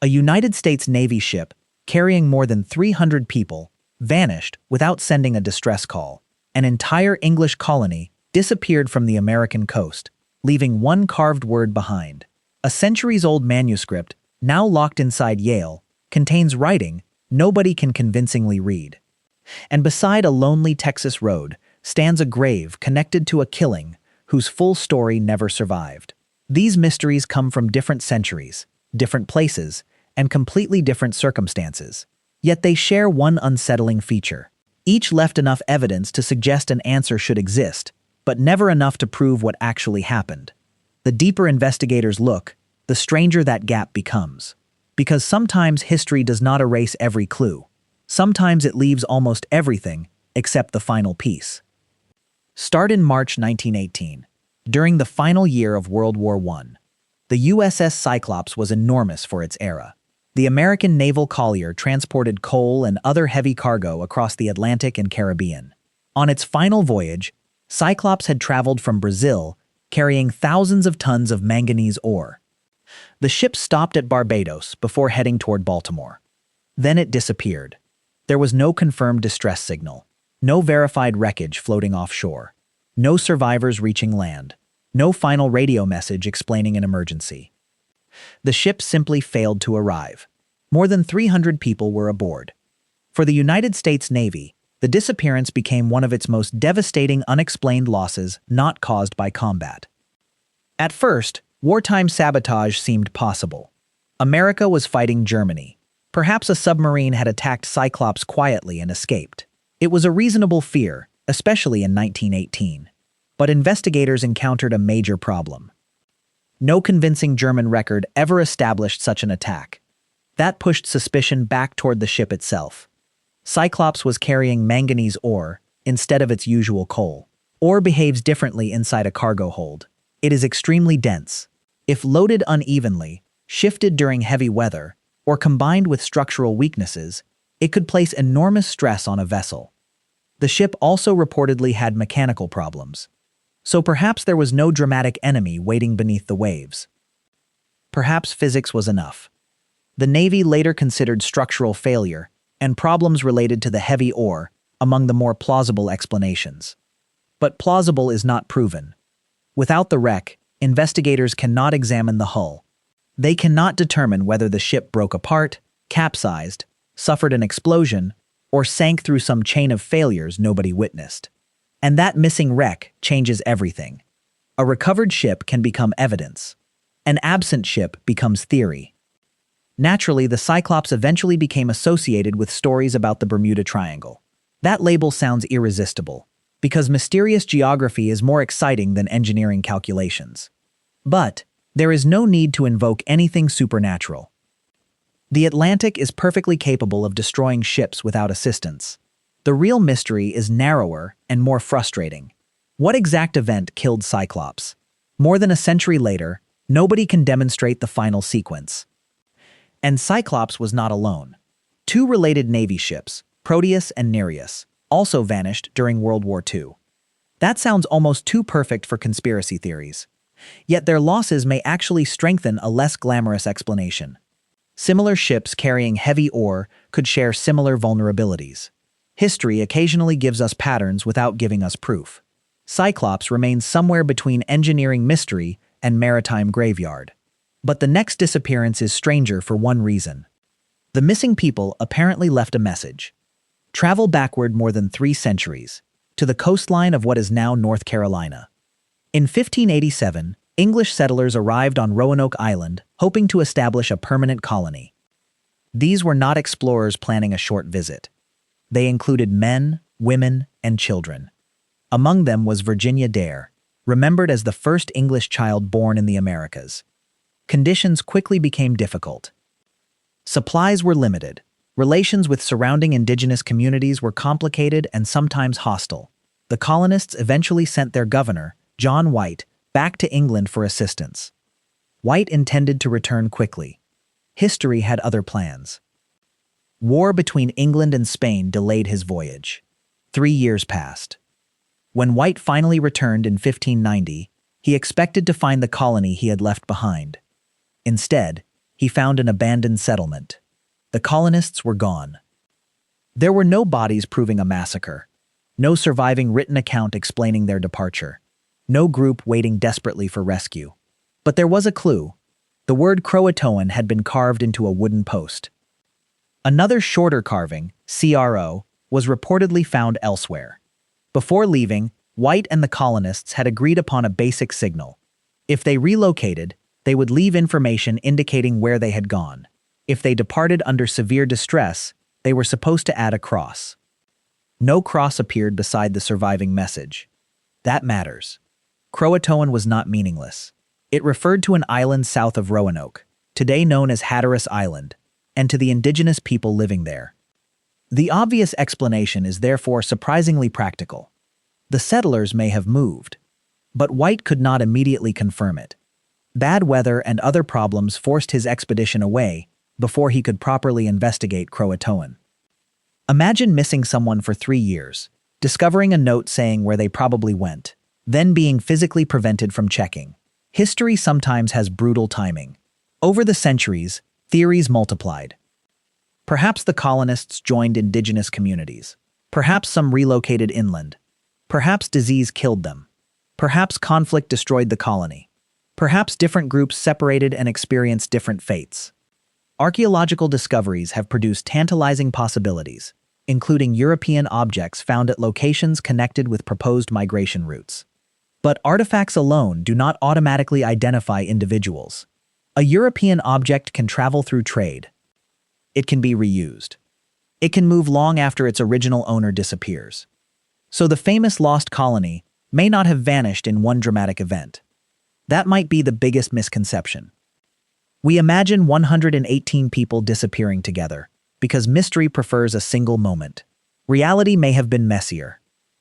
A United States Navy ship, carrying more than 300 people, vanished without sending a distress call. An entire English colony disappeared from the American coast, leaving one carved word behind. A centuries-old manuscript, now locked inside Yale, contains writing nobody can convincingly read. And beside a lonely Texas road stands a grave connected to a killing whose full story never survived. These mysteries come from different centuries, different places, and completely different circumstances. Yet they share one unsettling feature. Each left enough evidence to suggest an answer should exist, but never enough to prove what actually happened. The deeper investigators look, the stranger that gap becomes. Because sometimes history does not erase every clue. Sometimes it leaves almost everything except the final piece. Start in March 1918. During the final year of World War I, the USS Cyclops was enormous for its era. The American naval collier transported coal and other heavy cargo across the Atlantic and Caribbean. On its final voyage, Cyclops had traveled from Brazil, carrying thousands of tons of manganese ore. The ship stopped at Barbados before heading toward Baltimore. Then it disappeared. There was no confirmed distress signal, no verified wreckage floating offshore, no survivors reaching land, no final radio message explaining an emergency. The ship simply failed to arrive. More than 300 people were aboard. For the United States Navy, the disappearance became one of its most devastating unexplained losses not caused by combat. At first, wartime sabotage seemed possible. America was fighting Germany. Perhaps a submarine had attacked Cyclops quietly and escaped. It was a reasonable fear, especially in 1918. But investigators encountered a major problem. No convincing German record ever established such an attack. That pushed suspicion back toward the ship itself. Cyclops was carrying manganese ore instead of its usual coal. Ore behaves differently inside a cargo hold. It is extremely dense. If loaded unevenly, shifted during heavy weather, or combined with structural weaknesses, it could place enormous stress on a vessel. The ship also reportedly had mechanical problems. So perhaps there was no dramatic enemy waiting beneath the waves. Perhaps physics was enough. The Navy later considered structural failure and problems related to the heavy ore among the more plausible explanations. But plausible is not proven. Without the wreck, investigators cannot examine the hull. They cannot determine whether the ship broke apart, capsized, suffered an explosion, or sank through some chain of failures nobody witnessed. And that missing wreck changes everything. A recovered ship can become evidence. An absent ship becomes theory. Naturally, the Cyclops eventually became associated with stories about the Bermuda Triangle. That label sounds irresistible, because mysterious geography is more exciting than engineering calculations. But there is no need to invoke anything supernatural. The Atlantic is perfectly capable of destroying ships without assistance. The real mystery is narrower and more frustrating. What exact event killed Cyclops? More than a century later, nobody can demonstrate the final sequence. And Cyclops was not alone. Two related Navy ships, Proteus and Nereus, also vanished during World War II. That sounds almost too perfect for conspiracy theories. Yet their losses may actually strengthen a less glamorous explanation. Similar ships carrying heavy ore could share similar vulnerabilities. History occasionally gives us patterns without giving us proof. Cyclops remains somewhere between engineering mystery and maritime graveyard. But the next disappearance is stranger for one reason. The missing people apparently left a message. Travel backward more than 3 centuries, to the coastline of what is now North Carolina. In 1587, English settlers arrived on Roanoke Island, hoping to establish a permanent colony. These were not explorers planning a short visit. They included men, women, and children. Among them was Virginia Dare, remembered as the first English child born in the Americas. Conditions quickly became difficult. Supplies were limited. Relations with surrounding indigenous communities were complicated and sometimes hostile. The colonists eventually sent their governor, John White, back to England for assistance. White intended to return quickly. History had other plans. War between England and Spain delayed his voyage. 3 years passed. When White finally returned in 1590, he expected to find the colony he had left behind. Instead, he found an abandoned settlement. The colonists were gone. There were no bodies proving a massacre, no surviving written account explaining their departure, no group waiting desperately for rescue. But there was a clue. The word Croatoan had been carved into a wooden post. Another shorter carving, CRO, was reportedly found elsewhere. Before leaving, White and the colonists had agreed upon a basic signal. If they relocated, they would leave information indicating where they had gone. If they departed under severe distress, they were supposed to add a cross. No cross appeared beside the surviving message. That matters. Croatoan was not meaningless. It referred to an island south of Roanoke, today known as Hatteras Island, and to the indigenous people living there. The obvious explanation is therefore surprisingly practical. The settlers may have moved, but White could not immediately confirm it. Bad weather and other problems forced his expedition away before he could properly investigate Croatoan. Imagine missing someone for 3 years, discovering a note saying where they probably went, then being physically prevented from checking. History sometimes has brutal timing. Over the centuries, theories multiplied. Perhaps the colonists joined indigenous communities. Perhaps some relocated inland. Perhaps disease killed them. Perhaps conflict destroyed the colony. Perhaps different groups separated and experienced different fates. Archaeological discoveries have produced tantalizing possibilities, including European objects found at locations connected with proposed migration routes. But artifacts alone do not automatically identify individuals. A European object can travel through trade. It can be reused. It can move long after its original owner disappears. So the famous lost colony may not have vanished in one dramatic event. That might be the biggest misconception. We imagine 118 people disappearing together because mystery prefers a single moment. Reality may have been messier.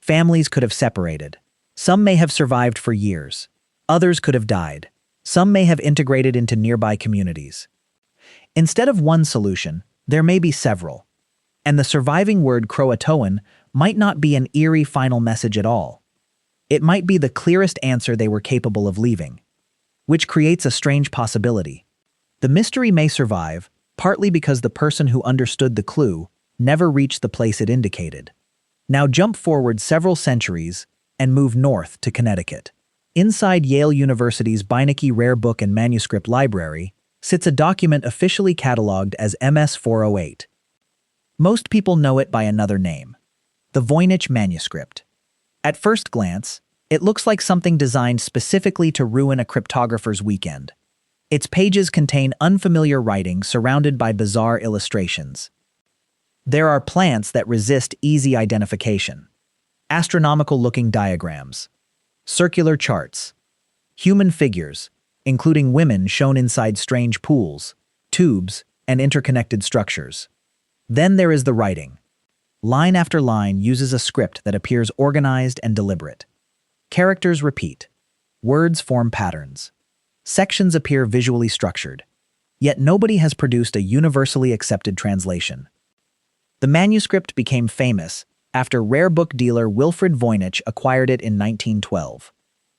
Families could have separated. Some may have survived for years. Others could have died. Some may have integrated into nearby communities. Instead of one solution, there may be several. And the surviving word Croatoan might not be an eerie final message at all. It might be the clearest answer they were capable of leaving, which creates a strange possibility. The mystery may survive, partly because the person who understood the clue never reached the place it indicated. Now jump forward several centuries and move north to Connecticut. Inside Yale University's Voynich Rare Book and Manuscript Library sits a document officially cataloged as MS-408. Most people know it by another name, the Voynich Manuscript. At first glance, it looks like something designed specifically to ruin a cryptographer's weekend. Its pages contain unfamiliar writing surrounded by bizarre illustrations. There are plants that resist easy identification, astronomical-looking diagrams, circular charts, human figures, including women shown inside strange pools, tubes, and interconnected structures. Then there is the writing. Line after line uses a script that appears organized and deliberate. Characters repeat. Words form patterns. Sections appear visually structured. Yet nobody has produced a universally accepted translation. The manuscript became famous after rare book dealer Wilfred Voynich acquired it in 1912.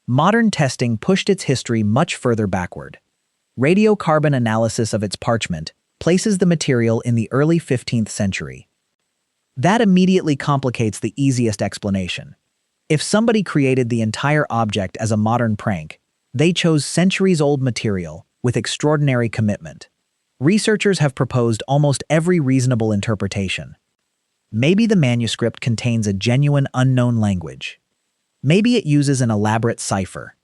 Modern testing pushed its history much further backward. Radiocarbon analysis of its parchment places the material in the early 15th century. That immediately complicates the easiest explanation. If somebody created the entire object as a modern prank, they chose centuries-old material with extraordinary commitment. Researchers have proposed almost every reasonable interpretation. Maybe the manuscript contains a genuine unknown language. Maybe it uses an elaborate cipher.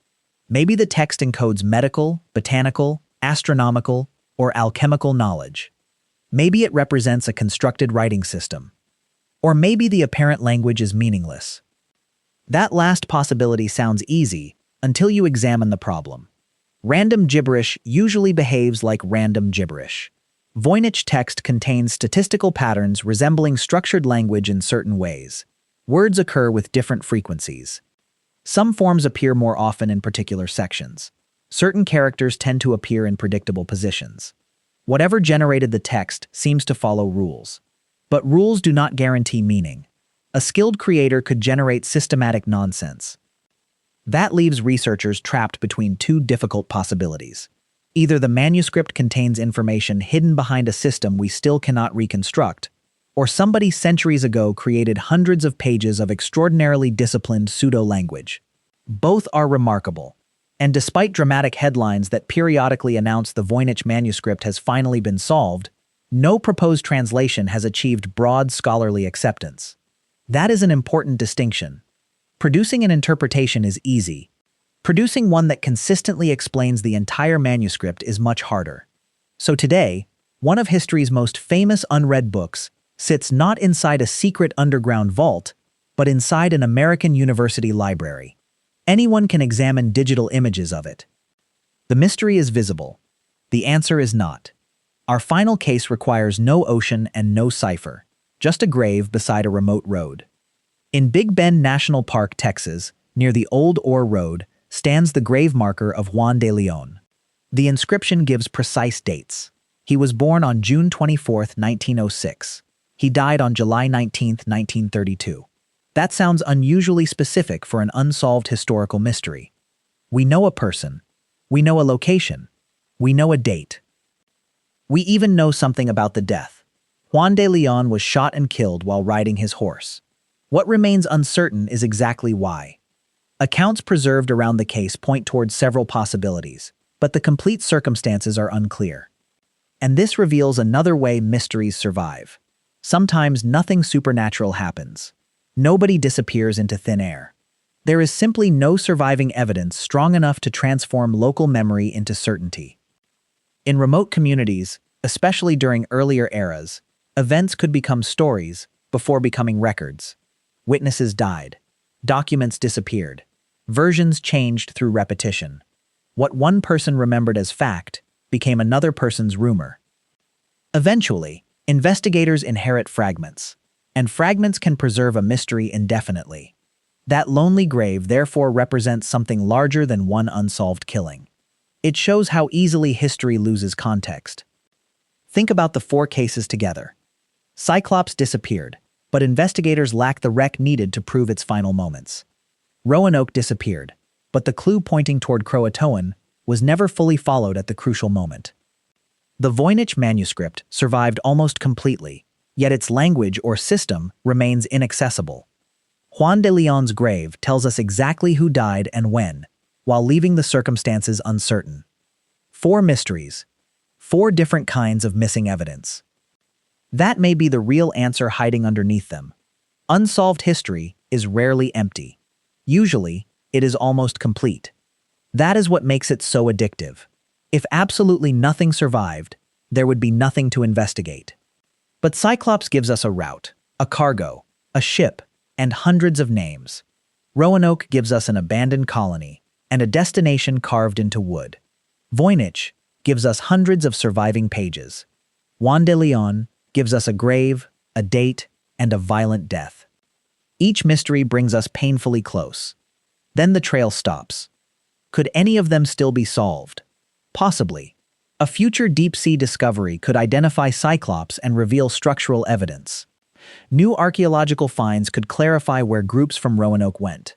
Maybe the text encodes medical, botanical, astronomical, or alchemical knowledge. Maybe it represents a constructed writing system. Or maybe the apparent language is meaningless. That last possibility sounds easy until you examine the problem. Random gibberish usually behaves like random gibberish. Voynich text contains statistical patterns resembling structured language in certain ways. Words occur with different frequencies. Some forms appear more often in particular sections. Certain characters tend to appear in predictable positions. Whatever generated the text seems to follow rules. But rules do not guarantee meaning. A skilled creator could generate systematic nonsense. That leaves researchers trapped between two difficult possibilities. Either the manuscript contains information hidden behind a system we still cannot reconstruct, or somebody centuries ago created hundreds of pages of extraordinarily disciplined pseudo-language. Both are remarkable, and despite dramatic headlines that periodically announce the Voynich manuscript has finally been solved, no proposed translation has achieved broad scholarly acceptance. That is an important distinction. Producing an interpretation is easy. Producing one that consistently explains the entire manuscript is much harder. So today, one of history's most famous unread books sits not inside a secret underground vault, but inside an American university library. Anyone can examine digital images of it. The mystery is visible. The answer is not. Our final case requires no ocean and no cipher, just a grave beside a remote road. In Big Bend National Park, Texas, near the Old Ore Road, stands the grave marker of Juan de Leon. The inscription gives precise dates. He was born on June 24, 1906. He died on July 19, 1932. That sounds unusually specific for an unsolved historical mystery. We know a person. We know a location. We know a date. We even know something about the death. Juan de Leon was shot and killed while riding his horse. What remains uncertain is exactly why. Accounts preserved around the case point towards several possibilities, but the complete circumstances are unclear. And this reveals another way mysteries survive. Sometimes nothing supernatural happens. Nobody disappears into thin air. There is simply no surviving evidence strong enough to transform local memory into certainty. In remote communities, especially during earlier eras, events could become stories before becoming records. Witnesses died. Documents disappeared. Versions changed through repetition. What one person remembered as fact became another person's rumor. Eventually, investigators inherit fragments, and fragments can preserve a mystery indefinitely. That lonely grave therefore represents something larger than one unsolved killing. It shows how easily history loses context. Think about the 4 cases together. Cyclops disappeared, but investigators lack the wreck needed to prove its final moments. Roanoke disappeared, but the clue pointing toward Croatoan was never fully followed at the crucial moment. The Voynich manuscript survived almost completely, yet its language or system remains inaccessible. Juan de Leon's grave tells us exactly who died and when, while leaving the circumstances uncertain. 4 mysteries. 4 different kinds of missing evidence. That may be the real answer hiding underneath them. Unsolved history is rarely empty. Usually, it is almost complete. That is what makes it so addictive. If absolutely nothing survived, there would be nothing to investigate. But Cyclops gives us a route, a cargo, a ship, and hundreds of names. Roanoke gives us an abandoned colony and a destination carved into wood. Voynich gives us hundreds of surviving pages. Juan de Leon gives us a grave, a date, and a violent death. Each mystery brings us painfully close. Then the trail stops. Could any of them still be solved? Possibly. A future deep-sea discovery could identify Cyclops and reveal structural evidence. New archaeological finds could clarify where groups from Roanoke went.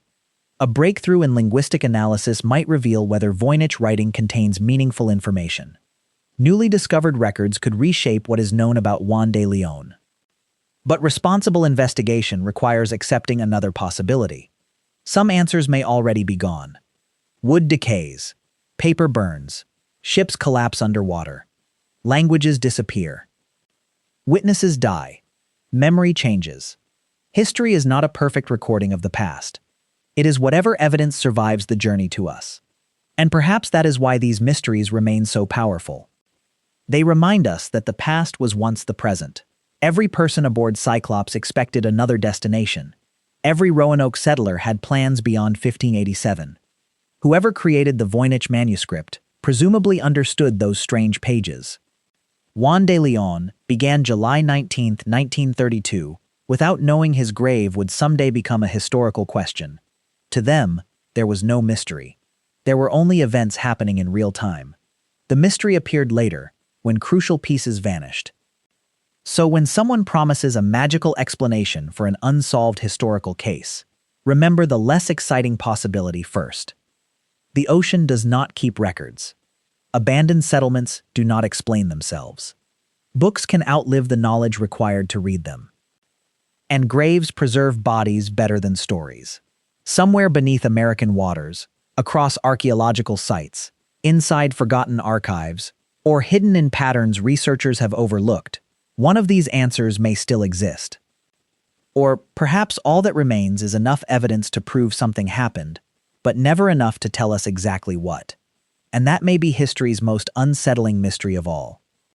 A breakthrough in linguistic analysis might reveal whether Voynich writing contains meaningful information. Newly discovered records could reshape what is known about Juan de Leon. But responsible investigation requires accepting another possibility. Some answers may already be gone. Wood decays, paper burns, ships collapse underwater, languages disappear. Witnesses die, memory changes. History is not a perfect recording of the past. It is whatever evidence survives the journey to us. And perhaps that is why these mysteries remain so powerful. They remind us that the past was once the present. Every person aboard Cyclops expected another destination. Every Roanoke settler had plans beyond 1587. Whoever created the Voynich manuscript presumably understood those strange pages. Juan de Leon began July 19, 1932, without knowing his grave would someday become a historical question. To them, there was no mystery. There were only events happening in real time. The mystery appeared later, when crucial pieces vanished. So when someone promises a magical explanation for an unsolved historical case, remember the less exciting possibility first. The ocean does not keep records. Abandoned settlements do not explain themselves. Books can outlive the knowledge required to read them. And graves preserve bodies better than stories. Somewhere beneath American waters, across archaeological sites, inside forgotten archives, or hidden in patterns researchers have overlooked, one of these answers may still exist. Or perhaps all that remains is enough evidence to prove something happened, but never enough to tell us exactly what. And that may be history's most unsettling mystery of all.